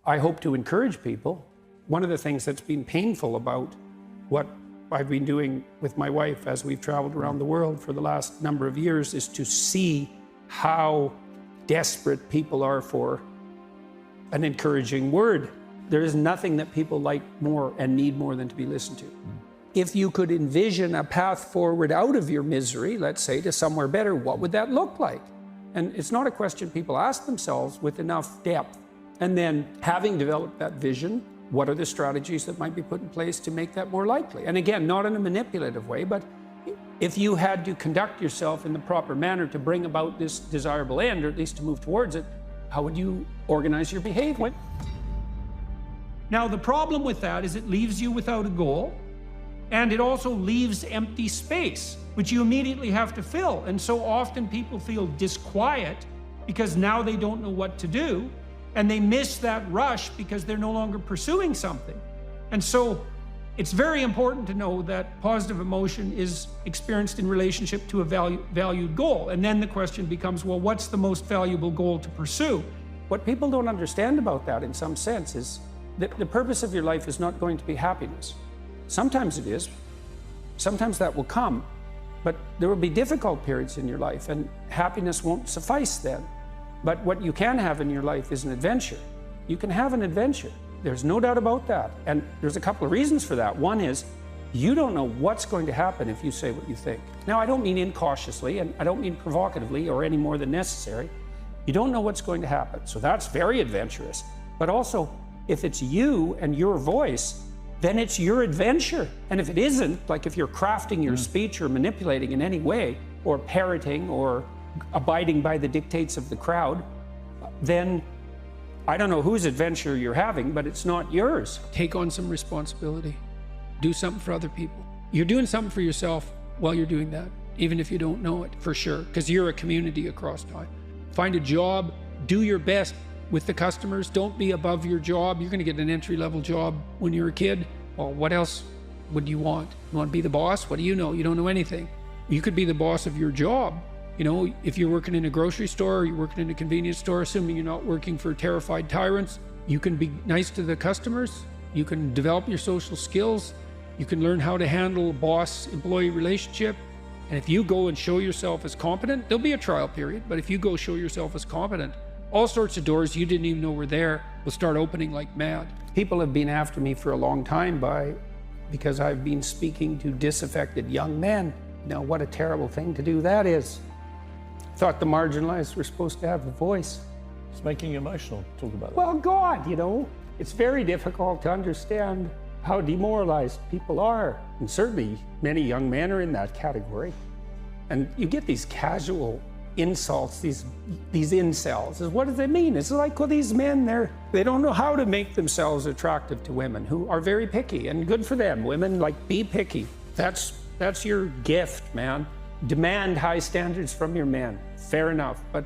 I hope to encourage people. One of the things that's been painful about what I've been doing with my wife as we've traveled around the world for the last number of years is to see how desperate people are for an encouraging word. There is nothing that people like more and need more than to be listened to. If you could envision a path forward out of your misery, let's say, to somewhere better, what would that look like? And it's not a question people ask themselves with enough depth. And then, having developed that vision, what are the strategies that might be put in place to make that more likely? And again, not in a manipulative way, but if you had to conduct yourself in the proper manner to bring about this desirable end, or at least to move towards it, how would you organize your behavior? Now, the problem with that is it leaves you without a goal, and it also leaves empty space, which you immediately have to fill. And so often people feel disquiet because now they don't know what to do, and they miss that rush because they're no longer pursuing something. And so it's very important to know that positive emotion is experienced in relationship to a valued goal. And then the question becomes, well, what's the most valuable goal to pursue? What people don't understand about that in some sense is that the purpose of your life is not going to be happiness. Sometimes it is, sometimes that will come, but there will be difficult periods in your life and happiness won't suffice then. But what you can have in your life is an adventure. You can have an adventure. There's no doubt about that. And there's a couple of reasons for that. One is, you don't know what's going to happen if you say what you think. Now, I don't mean incautiously, and I don't mean provocatively or any more than necessary. You don't know what's going to happen. So that's very adventurous. But also, if it's you and your voice, then it's your adventure. And if it isn't, like if you're crafting your speech or manipulating in any way, or parroting or abiding by the dictates of the crowd, then I don't know whose adventure you're having, but it's not yours. Take on some responsibility. Do something for other people. You're doing something for yourself while you're doing that, even if you don't know it for sure, because you're a community across time. Find a job, do your best with the customers. Don't be above your job. You're going to get an entry-level job when you're a kid. Well, what else would you want? You want to be the boss? What do you know? You don't know anything. You could be the boss of your job. You know, if you're working in a grocery store, or you're working in a convenience store, assuming you're not working for terrified tyrants, you can be nice to the customers. You can develop your social skills. You can learn how to handle a boss-employee relationship. And if you go and show yourself as competent, there'll be a trial period, but if you go show yourself as competent, all sorts of doors you didn't even know were there will start opening like mad. People have been after me for a long time because I've been speaking to disaffected young men. Now, what a terrible thing to do that is. Thought the marginalized were supposed to have a voice. It's making you emotional, talk about it. Well, God, you know, it's very difficult to understand how demoralized people are. And certainly many young men are in that category. And you get these casual insults, these incels. What does it mean? It's like, well, these men, they don't know how to make themselves attractive to women who are very picky, and good for them. Women, like, be picky. That's your gift, man. Demand high standards from your men. Fair enough. But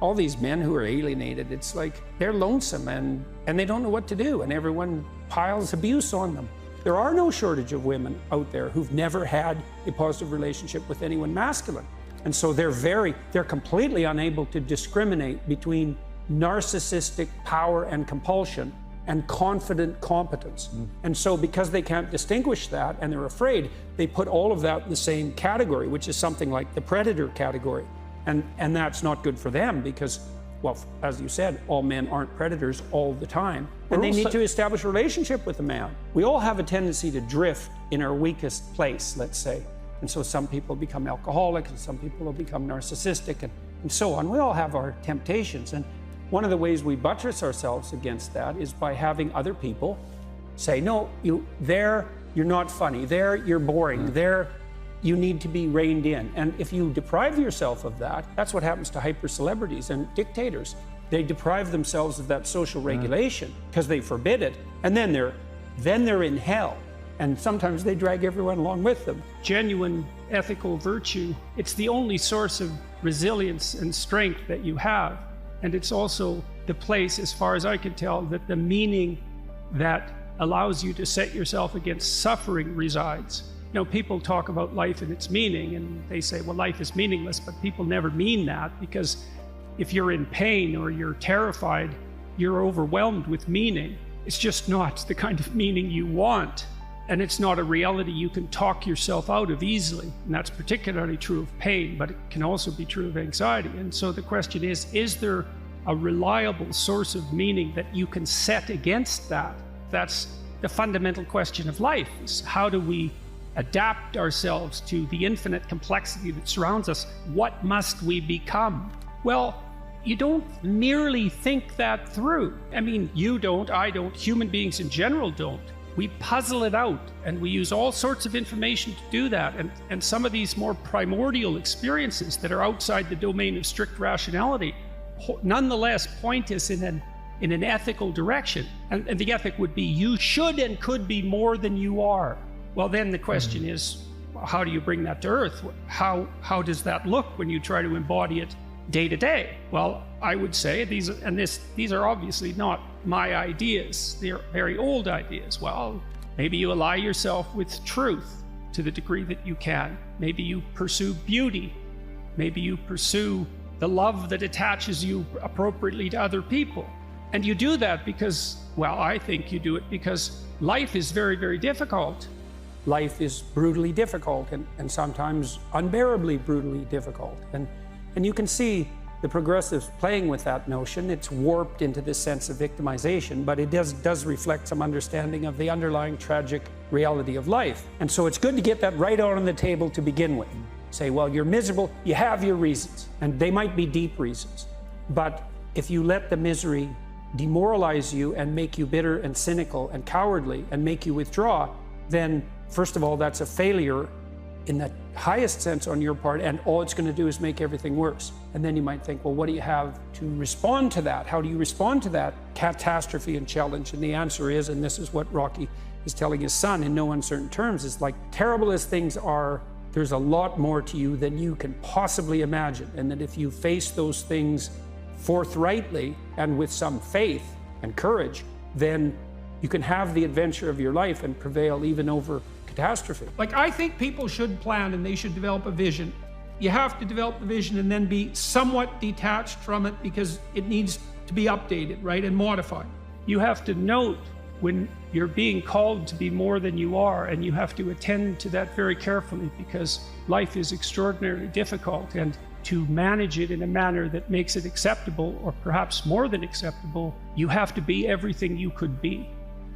all these men who are alienated, it's like they're lonesome and they don't know what to do, and everyone piles abuse on them. There are no shortage of women out there who've never had a positive relationship with anyone masculine. And so they're completely unable to discriminate between narcissistic power and compulsion and confident competence. And so because they can't distinguish that and they're afraid, they put all of that in the same category, which is something like the predator category. And that's not good for them because, well, as you said, all men aren't predators all the time. And they need to establish a relationship with a man. We all have a tendency to drift in our weakest place, let's say. And so some people become alcoholic and some people will become narcissistic and so on. We all have our temptations. And one of the ways we buttress ourselves against that is by having other people say, no, you're not funny. There, you're boring. There, you need to be reined in. And if you deprive yourself of that, that's what happens to hyper-celebrities and dictators. They deprive themselves of that social regulation because they forbid it. And then they're in hell. And sometimes they drag everyone along with them. Genuine ethical virtue, it's the only source of resilience and strength that you have. And it's also the place, as far as I can tell, that the meaning that allows you to set yourself against suffering resides. You know, people talk about life and its meaning, and they say, well, life is meaningless, but people never mean that, because if you're in pain or you're terrified, you're overwhelmed with meaning. It's just not the kind of meaning you want. And it's not a reality you can talk yourself out of easily. And that's particularly true of pain, but it can also be true of anxiety. And so the question is there a reliable source of meaning that you can set against that? That's the fundamental question of life, is how do we adapt ourselves to the infinite complexity that surrounds us? What must we become? Well, you don't merely think that through. I mean, you don't, I don't, human beings in general don't. We puzzle it out, and we use all sorts of information to do that. And some of these more primordial experiences that are outside the domain of strict rationality nonetheless point us in an ethical direction. And the ethic would be, you should and could be more than you are. Well, then the question is, how do you bring that to earth? How does that look when you try to embody it day to day? Well, I would say these are obviously not my ideas. They're very old ideas. Well, maybe you ally yourself with truth to the degree that you can. Maybe you pursue beauty. Maybe you pursue the love that attaches you appropriately to other people. And you do that because, well, I think you do it because life is very, very difficult. Life is brutally difficult and sometimes unbearably brutally difficult. And you can see the progressives playing with that notion. It's warped into this sense of victimization, but it does reflect some understanding of the underlying tragic reality of life. And so it's good to get that right out on the table to begin with. Say, well, you're miserable, you have your reasons, and they might be deep reasons. But if you let the misery demoralize you and make you bitter and cynical and cowardly and make you withdraw, then first of all, that's a failure in the highest sense on your part, and all it's going to do is make everything worse. And then you might think, well, what do you have to respond to that? How do you respond to that catastrophe and challenge? And the answer is, and this is what Rocky is telling his son in no uncertain terms, is like, terrible as things are, there's a lot more to you than you can possibly imagine. And that if you face those things forthrightly and with some faith and courage, then you can have the adventure of your life and prevail even over catastrophe. Like, I think people should plan and they should develop a vision. You have to develop the vision and then be somewhat detached from it because it needs to be updated, right, and modified. You have to note when you're being called to be more than you are, and you have to attend to that very carefully because life is extraordinarily difficult, and to manage it in a manner that makes it acceptable, or perhaps more than acceptable, you have to be everything you could be.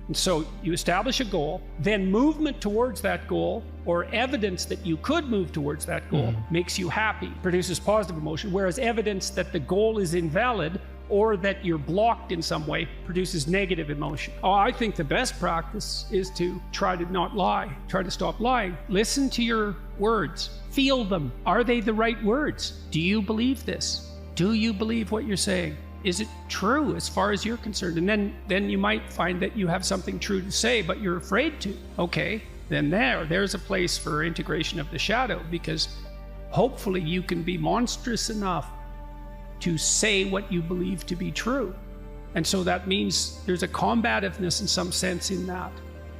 And so you establish a goal, then movement towards that goal, or evidence that you could move towards that goal, makes you happy, produces positive emotion, whereas evidence that the goal is invalid or that you're blocked in some way produces negative emotion. Oh, I think the best practice is to try to not lie, try to stop lying. Listen to your words, feel them. Are they the right words? Do you believe this? Do you believe what you're saying? Is it true as far as you're concerned? And then you might find that you have something true to say, but you're afraid to. Okay, then there's a place for integration of the shadow, because hopefully you can be monstrous enough to say what you believe to be true. And so that means there's a combativeness in some sense in that.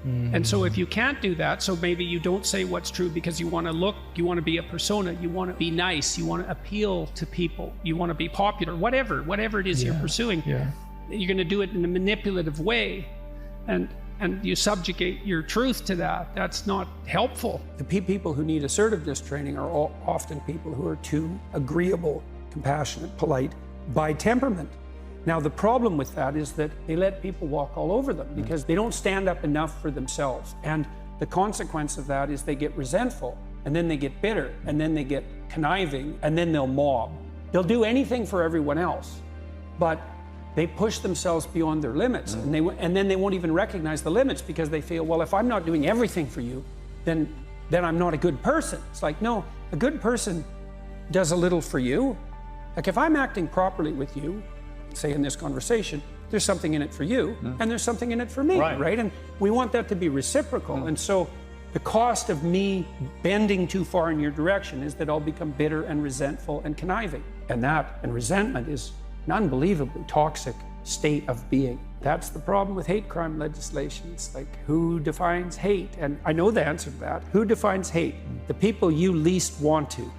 And so if you can't do that, so maybe you don't say what's true because you want to be a persona, you want to be nice, you want to appeal to people, you want to be popular, whatever it is you're pursuing, you're going to do it in a manipulative way, and you subjugate your truth to that. That's not helpful. The people who need assertiveness training are often people who are too agreeable, compassionate, polite by temperament. Now, the problem with that is that they let people walk all over them because they don't stand up enough for themselves. And the consequence of that is they get resentful, and then they get bitter, and then they get conniving, and then they'll mob. They'll do anything for everyone else, but they push themselves beyond their limits, and then they won't even recognize the limits because they feel, well, if I'm not doing everything for you, then I'm not a good person. It's like, no, a good person does a little for you. Like, if I'm acting properly with you, say in this conversation, there's something in it for you, and there's something in it for me, right? And we want that to be reciprocal. And so the cost of me bending too far in your direction is that I'll become bitter and resentful and conniving. And resentment is an unbelievably toxic state of being. That's the problem with hate crime legislation. It's like, who defines hate? And I know the answer to that. Who defines hate? The people you least want to.